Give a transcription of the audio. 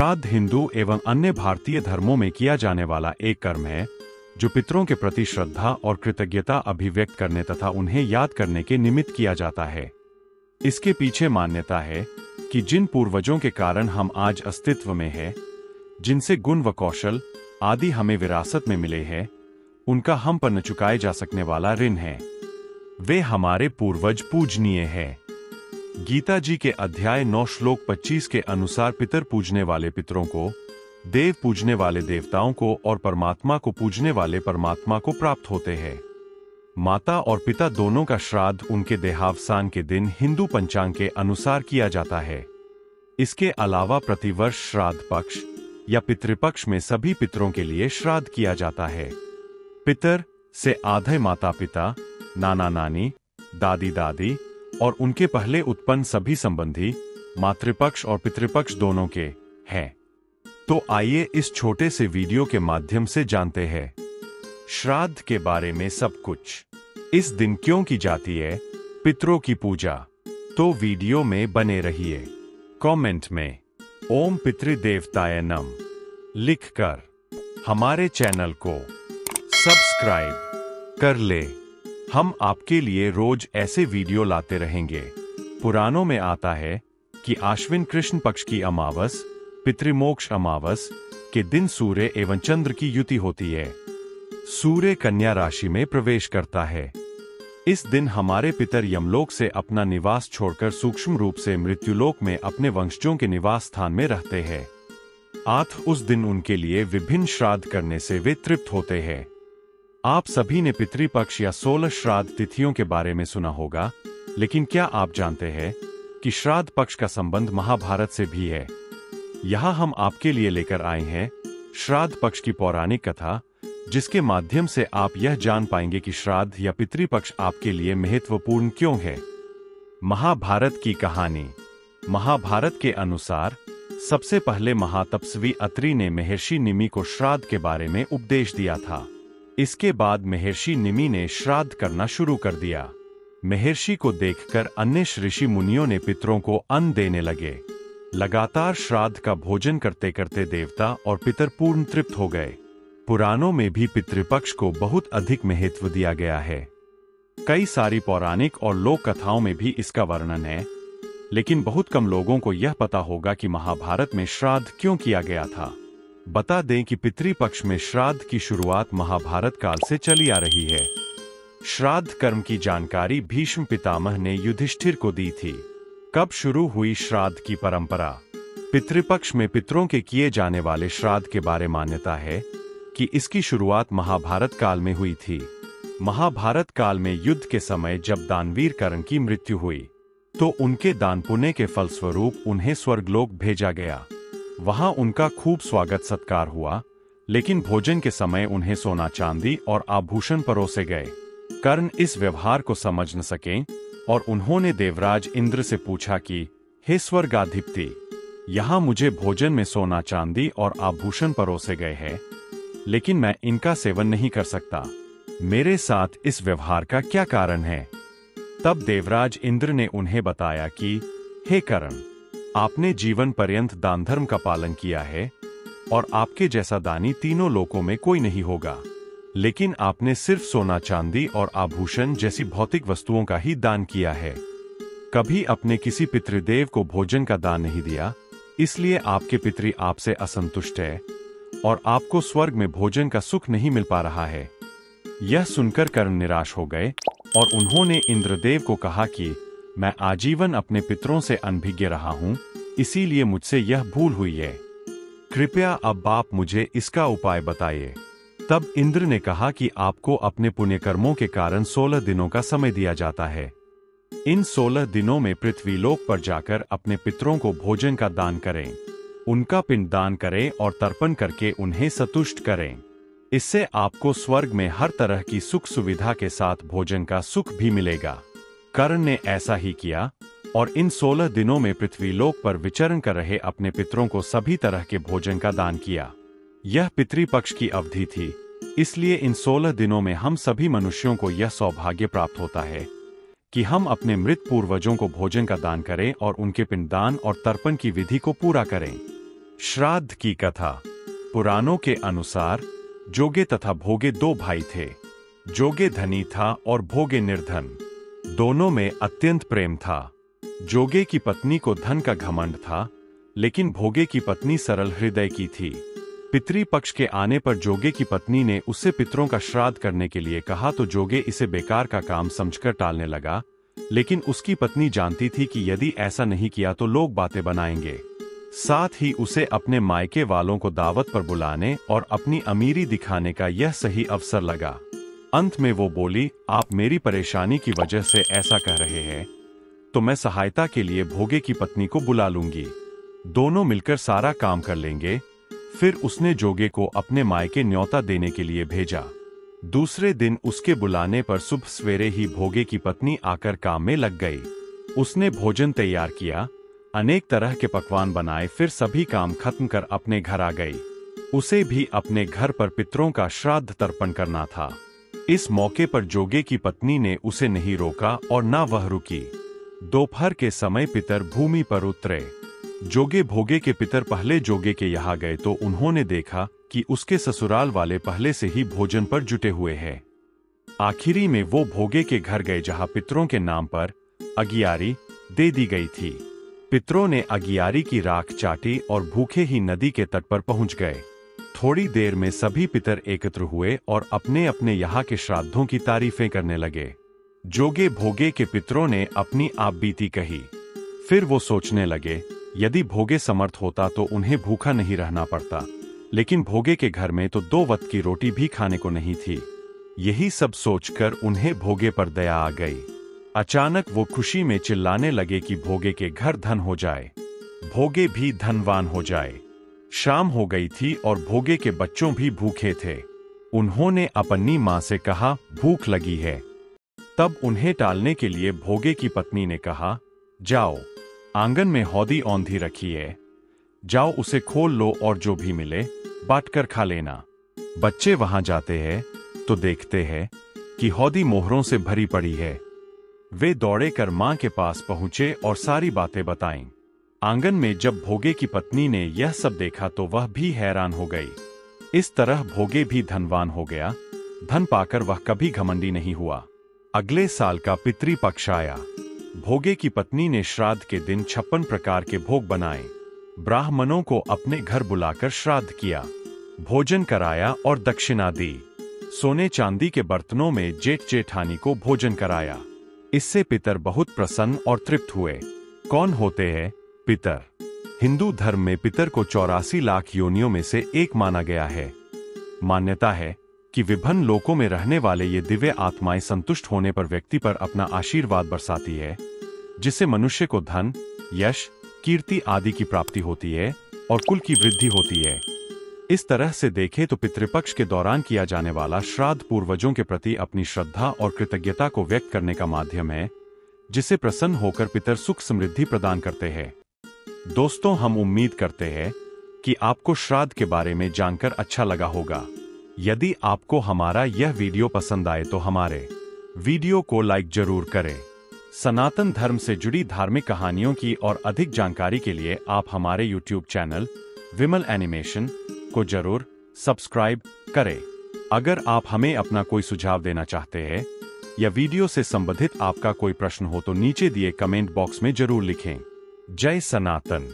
श्राद्ध हिंदू एवं अन्य भारतीय धर्मों में किया जाने वाला एक कर्म है जो पितरों के प्रति श्रद्धा और कृतज्ञता अभिव्यक्त करने तथा उन्हें याद करने के निमित्त किया जाता है। इसके पीछे मान्यता है कि जिन पूर्वजों के कारण हम आज अस्तित्व में हैं, जिनसे गुण व कौशल आदि हमें विरासत में मिले हैं, उनका हम पर न चुकाए जा सकने वाला ऋण है। वे हमारे पूर्वज पूजनीय हैं। गीता जी के अध्याय 9 श्लोक 25 के अनुसार पितर पूजने वाले पितरों को, देव पूजने वाले देवताओं को और परमात्मा को पूजने वाले परमात्मा को प्राप्त होते हैं। माता और पिता दोनों का श्राद्ध उनके देहावसान के दिन हिंदू पंचांग के अनुसार किया जाता है। इसके अलावा प्रतिवर्ष श्राद्ध पक्ष या पितृपक्ष में सभी पितरों के लिए श्राद्ध किया जाता है। पितर से आधे माता पिता, नाना नानी, दादी दादी और उनके पहले उत्पन्न सभी संबंधी मातृपक्ष और पितृपक्ष दोनों के हैं। तो आइए इस छोटे से वीडियो के माध्यम से जानते हैं श्राद्ध के बारे में सब कुछ। इस दिन क्यों की जाती है पितरों की पूजा? तो वीडियो में बने रहिए। कमेंट में ओम पितृदेवताय नम लिखकर हमारे चैनल को सब्सक्राइब कर ले। हम आपके लिए रोज ऐसे वीडियो लाते रहेंगे। पुराणों में आता है कि आश्विन कृष्ण पक्ष की अमावस, पितृमोक्ष अमावस के दिन सूर्य एवं चंद्र की युति होती है। सूर्य कन्या राशि में प्रवेश करता है। इस दिन हमारे पितर यमलोक से अपना निवास छोड़कर सूक्ष्म रूप से मृत्युलोक में अपने वंशजों के निवास स्थान में रहते हैं। उस दिन उनके लिए विभिन्न श्राद्ध करने से वे तृप्त होते हैं। आप सभी ने पितृपक्ष या 16 श्राद्ध तिथियों के बारे में सुना होगा, लेकिन क्या आप जानते हैं कि श्राद्ध पक्ष का संबंध महाभारत से भी है? यहाँ हम आपके लिए लेकर आए हैं श्राद्ध पक्ष की पौराणिक कथा, जिसके माध्यम से आप यह जान पाएंगे कि श्राद्ध या पितृपक्ष आपके लिए महत्वपूर्ण क्यों है। महाभारत की कहानी। महाभारत के अनुसार सबसे पहले महातपस्वी अत्रि ने महर्षि निमि को श्राद्ध के बारे में उपदेश दिया था। इसके बाद महर्षि निमि ने श्राद्ध करना शुरू कर दिया। महर्षि को देखकर अन्य ऋषि मुनियों ने पितरों को अन्न देने लगे। लगातार श्राद्ध का भोजन करते करते देवता और पितर पूर्ण तृप्त हो गए। पुराणों में भी पितृपक्ष को बहुत अधिक महत्व दिया गया है। कई सारी पौराणिक और लोक कथाओं में भी इसका वर्णन है, लेकिन बहुत कम लोगों को यह पता होगा कि महाभारत में श्राद्ध क्यों किया गया था। बता दें कि पितृपक्ष में श्राद्ध की शुरुआत महाभारत काल से चली आ रही है। श्राद्ध कर्म की जानकारी भीष्म पितामह ने युधिष्ठिर को दी थी। कब शुरू हुई श्राद्ध की परंपरा? पितृपक्ष में पितरों के किए जाने वाले श्राद्ध के बारे मान्यता है कि इसकी शुरुआत महाभारत काल में हुई थी। महाभारत काल में युद्ध के समय जब दानवीर कर्ण की मृत्यु हुई, तो उनके दान पुण्य के फलस्वरूप उन्हें स्वर्गलोक भेजा गया। वहां उनका खूब स्वागत सत्कार हुआ, लेकिन भोजन के समय उन्हें सोना चांदी और आभूषण परोसे गए। कर्ण इस व्यवहार को समझ न सके और उन्होंने देवराज इंद्र से पूछा कि हे स्वर्गाधिपति, यहाँ मुझे भोजन में सोना चांदी और आभूषण परोसे गए हैं, लेकिन मैं इनका सेवन नहीं कर सकता। मेरे साथ इस व्यवहार का क्या कारण है? तब देवराज इंद्र ने उन्हें बताया कि हे कर्ण, आपने जीवन पर्यंत दान धर्म का पालन किया है और आपके जैसा दानी तीनों लोकों में कोई नहीं होगा, लेकिन आपने सिर्फ सोना चांदी और आभूषण जैसी भौतिक वस्तुओं का ही दान किया है। कभी अपने किसी पितृदेव को भोजन का दान नहीं दिया, इसलिए आपके पितृ आपसे असंतुष्ट है और आपको स्वर्ग में भोजन का सुख नहीं मिल पा रहा है। यह सुनकर कर्ण निराश हो गए और उन्होंने इंद्रदेव को कहा कि मैं आजीवन अपने पितरों से अनभिज्ञ रहा हूँ, इसीलिए मुझसे यह भूल हुई है। कृपया अब आप मुझे इसका उपाय बताइए। तब इंद्र ने कहा कि आपको अपने पुण्य कर्मों के कारण 16 दिनों का समय दिया जाता है। इन 16 दिनों में पृथ्वीलोक पर जाकर अपने पितरों को भोजन का दान करें, उनका पिंड दान करें और तर्पण करके उन्हें संतुष्ट करें। इससे आपको स्वर्ग में हर तरह की सुख सुविधा के साथ भोजन का सुख भी मिलेगा। कर्ण ने ऐसा ही किया और इन 16 दिनों में पृथ्वीलोक पर विचरण कर रहे अपने पितरों को सभी तरह के भोजन का दान किया। यह पितृपक्ष की अवधि थी, इसलिए इन 16 दिनों में हम सभी मनुष्यों को यह सौभाग्य प्राप्त होता है कि हम अपने मृत पूर्वजों को भोजन का दान करें और उनके पिंडदान और तर्पण की विधि को पूरा करें। श्राद्ध की कथा। पुराणों के अनुसार जोगे तथा भोगे दो भाई थे। जोगे धनी था और भोगे निर्धन। दोनों में अत्यंत प्रेम था। जोगे की पत्नी को धन का घमंड था, लेकिन भोगे की पत्नी सरल हृदय की थी। पितृपक्ष के आने पर जोगे की पत्नी ने उससे पितरों का श्राद्ध करने के लिए कहा तो जोगे इसे बेकार का काम समझकर टालने लगा, लेकिन उसकी पत्नी जानती थी कि यदि ऐसा नहीं किया तो लोग बातें बनाएंगे। साथ ही उसे अपने मायके वालों को दावत पर बुलाने और अपनी अमीरी दिखाने का यह सही अवसर लगा। अंत में वो बोली, आप मेरी परेशानी की वजह से ऐसा कह रहे हैं तो मैं सहायता के लिए भोगे की पत्नी को बुला लूंगी। दोनों मिलकर सारा काम कर लेंगे। फिर उसने जोगे को अपने मायके न्योता देने के लिए भेजा। दूसरे दिन उसके बुलाने पर सुबह सवेरे ही भोगे की पत्नी आकर काम में लग गई। उसने भोजन तैयार किया, अनेक तरह के पकवान बनाए, फिर सभी काम खत्म कर अपने घर आ गई। उसे भी अपने घर पर पितरों का श्राद्ध तर्पण करना था। इस मौके पर जोगे की पत्नी ने उसे नहीं रोका और ना वह रुकी। दोपहर के समय पितर भूमि पर उतरे। जोगे भोगे के पितर पहले जोगे के यहाँ गए तो उन्होंने देखा कि उसके ससुराल वाले पहले से ही भोजन पर जुटे हुए हैं। आखिरी में वो भोगे के घर गए जहाँ पितरों के नाम पर अगियारी दे दी गई थी। पितरों ने अगियारी की राख चाटी और भूखे ही नदी के तट पर पहुंच गए। थोड़ी देर में सभी पितर एकत्र हुए और अपने अपने यहाँ के श्राद्धों की तारीफें करने लगे। जोगे भोगे के पितरों ने अपनी आपबीती कही। फिर वो सोचने लगे, यदि भोगे समर्थ होता तो उन्हें भूखा नहीं रहना पड़ता, लेकिन भोगे के घर में तो 2 वक्त की रोटी भी खाने को नहीं थी। यही सब सोचकर उन्हें भोगे पर दया आ गई। अचानक वो खुशी में चिल्लाने लगे कि भोगे के घर धन हो जाए, भोगे भी धनवान हो जाए। शाम हो गई थी और भोगे के बच्चों भी भूखे थे। उन्होंने अपनी मां से कहा, भूख लगी है। तब उन्हें टालने के लिए भोगे की पत्नी ने कहा, जाओ, आंगन में हौदी औंधी रखी है, जाओ उसे खोल लो और जो भी मिले बांटकर खा लेना। बच्चे वहां जाते हैं तो देखते हैं कि हौदी मोहरों से भरी पड़ी है। वे दौड़े कर मां के पास पहुंचे और सारी बातें बताईं। आंगन में जब भोगे की पत्नी ने यह सब देखा तो वह भी हैरान हो गई। इस तरह भोगे भी धनवान हो गया। धन पाकर वह कभी घमंडी नहीं हुआ। अगले साल का पितृपक्ष आया। भोगे की पत्नी ने श्राद्ध के दिन 56 प्रकार के भोग बनाए। ब्राह्मणों को अपने घर बुलाकर श्राद्ध किया, भोजन कराया और दक्षिणा दी। सोने चांदी के बर्तनों में जेठ जेठानी को भोजन कराया। इससे पितर बहुत प्रसन्न और तृप्त हुए। कौन होते हैं पितर? हिंदू धर्म में पितर को 84 लाख योनियों में से एक माना गया है। मान्यता है कि विभिन्न लोकों में रहने वाले ये दिव्य आत्माएं संतुष्ट होने पर व्यक्ति पर अपना आशीर्वाद बरसाती है, जिससे मनुष्य को धन, यश, कीर्ति आदि की प्राप्ति होती है और कुल की वृद्धि होती है। इस तरह से देखें तो पितृपक्ष के दौरान किया जाने वाला श्राद्ध पूर्वजों के प्रति अपनी श्रद्धा और कृतज्ञता को व्यक्त करने का माध्यम है, जिससे प्रसन्न होकर पितर सुख समृद्धि प्रदान करते हैं। दोस्तों, हम उम्मीद करते हैं कि आपको श्राद्ध के बारे में जानकर अच्छा लगा होगा। यदि आपको हमारा यह वीडियो पसंद आए तो हमारे वीडियो को लाइक जरूर करें। सनातन धर्म से जुड़ी धार्मिक कहानियों की और अधिक जानकारी के लिए आप हमारे YouTube चैनल विमल एनिमेशन को जरूर सब्सक्राइब करें। अगर आप हमें अपना कोई सुझाव देना चाहते हैं या वीडियो से संबंधित आपका कोई प्रश्न हो तो नीचे दिए कमेंट बॉक्स में जरूर लिखें। जय सनातन।